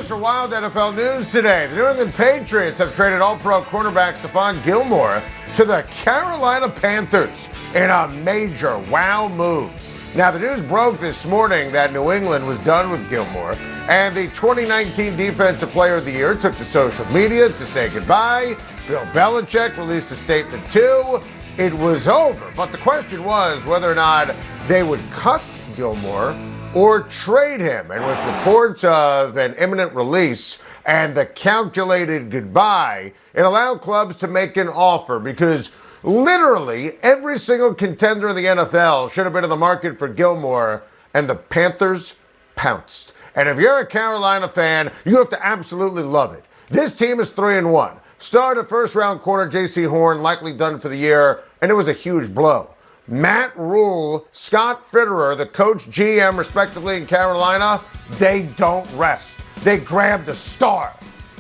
for wild NFL news today. The New England Patriots have traded All-Pro cornerback Stephen Gilmore to the Carolina Panthers in a major wow move. Now, the news broke this morning that New England was done with Gilmore, and the 2019 Defensive Player of the Year took to social media to say goodbye. Bill Belichick released a statement too. It was over, but the question was whether or not they would cut Gilmore or trade him. And with reports of an imminent release and the calculated goodbye, it allowed clubs to make an offer because literally every single contender in the NFL should have been in the market for Gilmore, and the Panthers pounced. And if you're a Carolina fan, you have to absolutely love it. This team is 3-1. Started first-round corner J.C. Horn, likely done for the year, and it was a huge blow. Matt Rule, Scott Fitterer, the coach, GM, respectively, in Carolina, they don't rest. They grab the star.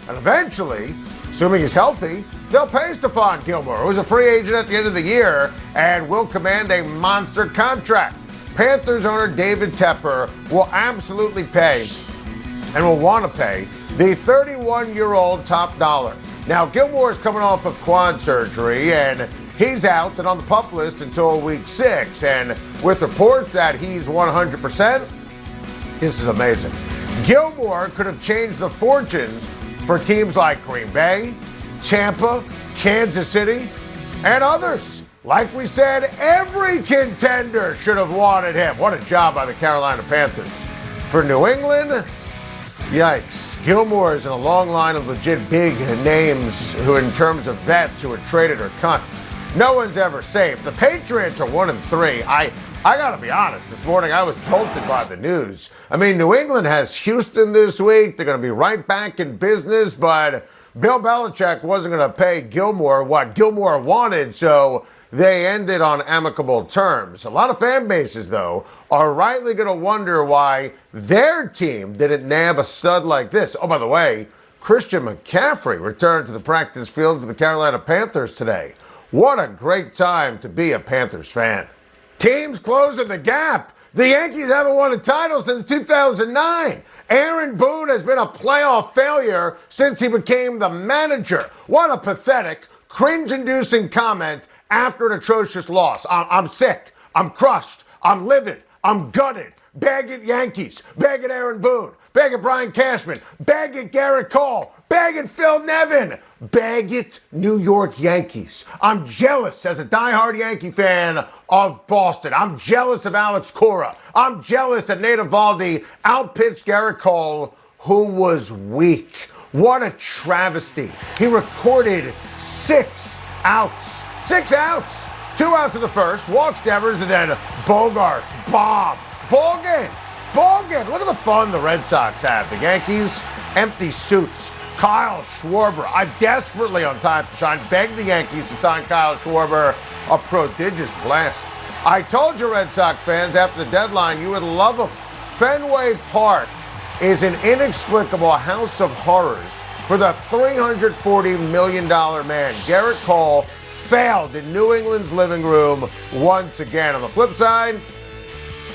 And eventually, assuming he's healthy, they'll pay Stephen Gilmore, who's a free agent at the end of the year and will command a monster contract. Panthers owner David Tepper will absolutely pay and will want to pay the 31-year-old top dollar. Now, Gilmore is coming off of quad surgery, and he's out and on the PUP list until week 6. And with reports that he's 100%, this is amazing. Gilmore could have changed the fortunes for teams like Green Bay, Tampa, Kansas City, and others. Like we said, every contender should have wanted him. What a job by the Carolina Panthers. For New England, yikes. Gilmore is in a long line of legit big names who, in terms of vets who are traded or cuts, no one's ever safe. The Patriots are 1-3. I got to be honest. This morning I was jolted by the news. I mean, New England has Houston this week. They're going to be right back in business, but Bill Belichick wasn't going to pay Gilmore what Gilmore wanted, so they ended on amicable terms. A lot of fan bases, though, are rightly going to wonder why their team didn't nab a stud like this. Oh, by the way, Christian McCaffrey returned to the practice field for the Carolina Panthers today. What a great time to be a Panthers fan. Teams closing the gap. The Yankees haven't won a title since 2009. Aaron Boone has been a playoff failure since he became the manager. What a pathetic, cringe-inducing comment after an atrocious loss. I'm sick. I'm crushed. I'm livid. I'm gutted. Bag it Yankees. Bag it Aaron Boone. Bag it Brian Cashman. Bag it Garrett Cole. Bag it Phil Nevin. Bag it New York Yankees. I'm jealous as a diehard Yankee fan of Boston. I'm jealous of Alex Cora. I'm jealous that Nate Eovaldi outpitched Garrett Cole, who was weak. What a travesty. He recorded 6 outs. 6 outs. 2 outs in the first. Walks Devers and then Bogarts. Bob. Ball game. Ball game. Look at the fun the Red Sox have. The Yankees, empty suits. Kyle Schwarber. I'm desperately on time to Schein. Begged the Yankees to sign Kyle Schwarber. A prodigious blast. I told you, Red Sox fans, after the deadline, you would love him. Fenway Park is an inexplicable house of horrors for the $340 million man. Garrett Cole failed in New England's living room once again. On the flip side,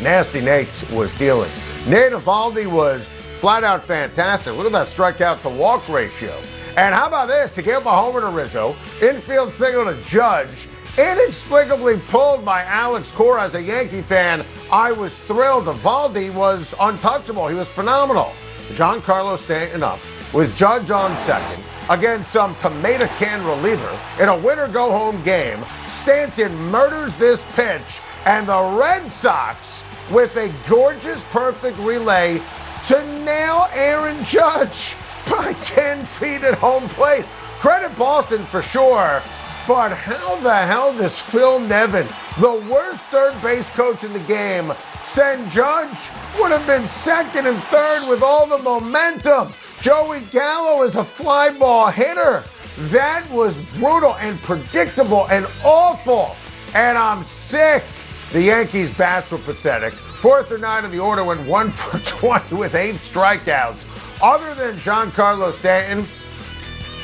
Nasty Nate was dealing. Nate Eovaldi was flat out fantastic. Look at that strikeout to walk ratio. And how about this? He gave up a homer to Rizzo. Infield signal to Judge. Inexplicably pulled by Alex Cora. As a Yankee fan, I was thrilled. Eovaldi was untouchable. He was phenomenal. Giancarlo Stanton up with Judge on second against some tomato can reliever in a winner-go-home game. Stanton murders this pitch, and the Red Sox, with a gorgeous, perfect relay to nail Aaron Judge by 10 feet at home plate. Credit Boston for sure, but how the hell does Phil Nevin, the worst third base coach in the game, send Judge? Would have been second and third with all the momentum. Joey Gallo is a fly ball hitter. That was brutal and predictable and awful. And I'm sick. The Yankees' bats were pathetic. 4th or 9 in the order went 1 for 20 with 8 strikeouts. Other than Giancarlo Stanton,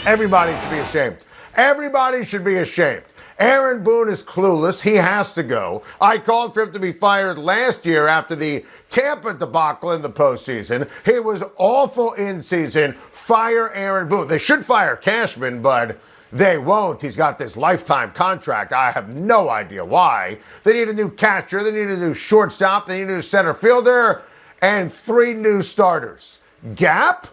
everybody should be ashamed. Everybody should be ashamed. Aaron Boone is clueless. He has to go. I called for him to be fired last year after the Tampa debacle in the postseason. He was awful in season. Fire Aaron Boone. They should fire Cashman, but they won't. He's got this lifetime contract. I have no idea why. They need a new catcher. They need a new shortstop. They need a new center fielder and 3 new starters. Gap?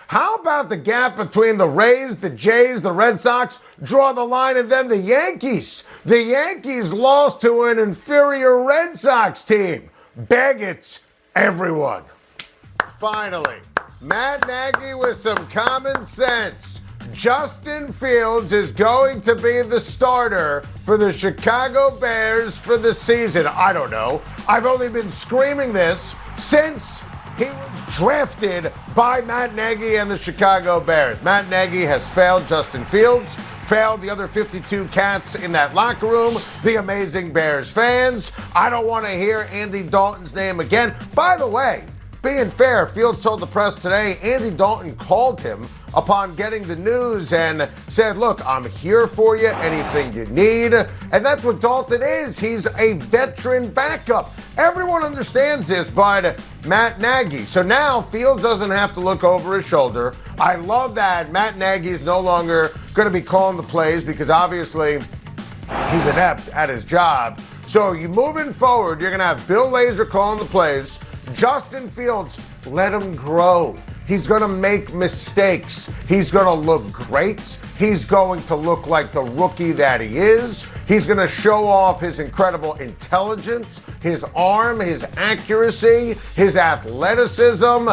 How about the gap between the Rays, the Jays, the Red Sox? Draw the line, and then the Yankees. The Yankees lost to an inferior Red Sox team. Beg it, everyone. Finally, Matt Nagy with some common sense. Justin Fields is going to be the starter for the Chicago Bears for the season. I don't know. I've only been screaming this since he was drafted by Matt Nagy and the Chicago Bears. Matt Nagy has failed Justin Fields, failed the other 52 cats in that locker room, the amazing Bears fans. I don't want to hear Andy Dalton's name again. By the way, being fair, Fields told the press today Andy Dalton called him upon getting the news and said, look, I'm here for you, anything you need. And that's what Dalton is. He's a veteran backup. Everyone understands this, but Matt Nagy. So now Fields doesn't have to look over his shoulder. I love that Matt Nagy is no longer going to be calling the plays because obviously he's inept at his job. So you moving forward, you're going to have Bill Lazor calling the plays. Justin Fields, let him grow. He's going to make mistakes. He's going to look great. He's going to look like the rookie that he is. He's going to show off his incredible intelligence, his arm, his accuracy, his athleticism.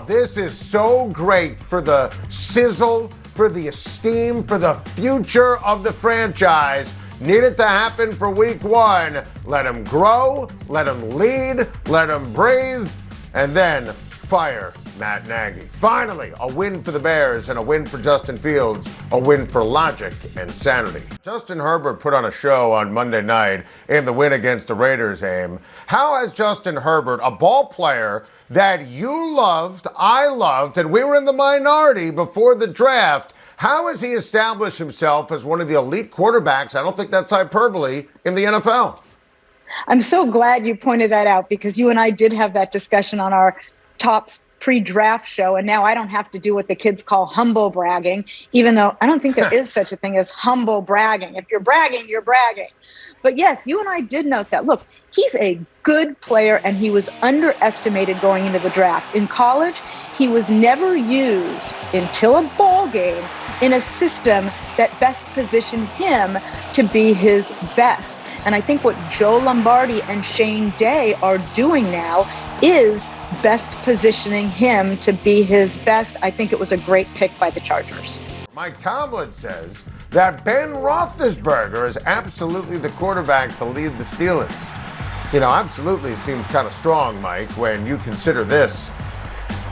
This is so great for the sizzle, for the esteem, for the future of the franchise. Need it to happen for week 1. Let him grow, let him lead, let him breathe, and then fire Matt Nagy. Finally, a win for the Bears and a win for Justin Fields, a win for logic and sanity. Justin Herbert put on a show on Monday night in the win against the Raiders aim. How has Justin Herbert, a ball player that you loved, I loved, and we were in the minority before the draft, how has he established himself as one of the elite quarterbacks, I don't think that's hyperbole, in the NFL? I'm so glad you pointed that out because you and I did have that discussion on our Tops pre-draft show, and now I don't have to do what the kids call humble bragging, even though I don't think there is such a thing as humble bragging. If you're bragging, you're bragging. But yes, you and I did note that. Look, he's a good player, and he was underestimated going into the draft. In college, he was never used until a ball game in a system that best positioned him to be his best. And I think what Joe Lombardi and Shane Day are doing now is best positioning him to be his best. I think it was a great pick by the Chargers. Mike Tomlin says that Ben Roethlisberger is absolutely the quarterback to lead the Steelers. You know, absolutely seems kind of strong, Mike, when you consider this.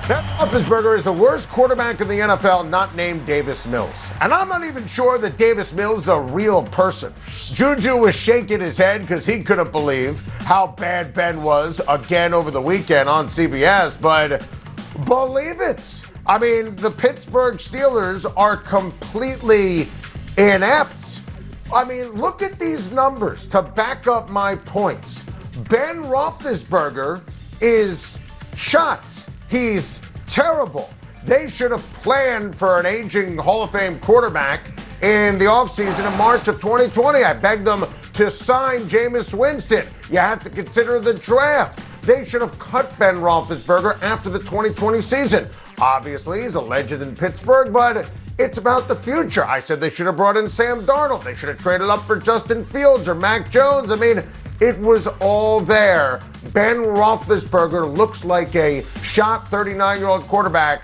Ben Roethlisberger is the worst quarterback in the NFL not named Davis Mills. And I'm not even sure that Davis Mills is a real person. Juju was shaking his head because he couldn't believe how bad Ben was again over the weekend on CBS, but believe it. I mean, the Pittsburgh Steelers are completely inept. I mean, look at these numbers to back up my points. Ben Roethlisberger is shot. He's terrible. They should have planned for an aging Hall of Fame quarterback in the offseason in March of 2020. I begged them to sign Jameis Winston. You have to consider the draft. They should have cut Ben Roethlisberger after the 2020 season. Obviously, he's a legend in Pittsburgh, but it's about the future. I said they should have brought in Sam Darnold. They should have traded up for Justin Fields or Mac Jones. I mean, it was all there. Ben Roethlisberger looks like a shot 39-year-old quarterback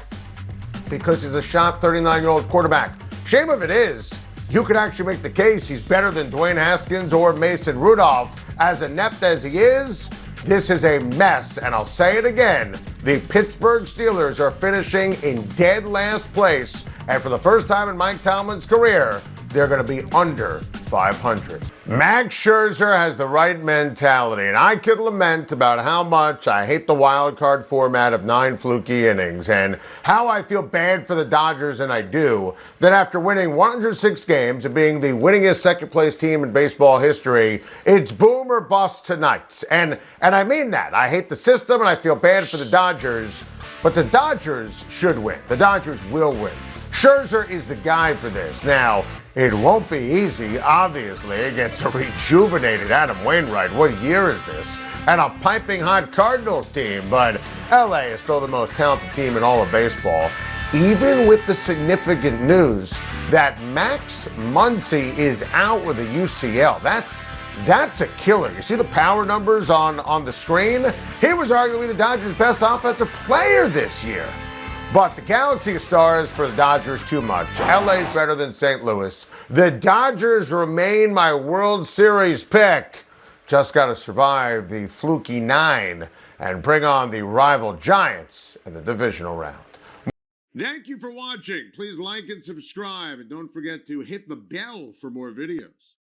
because he's a shot 39-year-old quarterback. Shame of it is, you could actually make the case he's better than Dwayne Haskins or Mason Rudolph. As inept as he is, this is a mess. And I'll say it again, the Pittsburgh Steelers are finishing in dead last place. And for the first time in Mike Tomlin's career, they're going to be under 500. Max Scherzer has the right mentality, and I could lament about how much I hate the wild card format of 9 fluky innings and how I feel bad for the Dodgers, and I do, that after winning 106 games and being the winningest second-place team in baseball history, it's boom or bust tonight. And I mean that. I hate the system, and I feel bad for the Dodgers, but the Dodgers should win. The Dodgers will win. Scherzer is the guy for this. Now, it won't be easy, obviously, against a rejuvenated Adam Wainwright. What year is this? And a piping hot Cardinals team. But LA is still the most talented team in all of baseball, even with the significant news that Max Muncy is out with a UCL. That's a killer. You see the power numbers on the screen? He was arguably the Dodgers' best offensive player this year. But the galaxy of stars for the Dodgers too much. LA's better than St. Louis. The Dodgers remain my World Series pick. Just got to survive the fluky 9 and bring on the rival Giants in the divisional round. Thank you for watching. Please like and subscribe, and don't forget to hit the bell for more videos.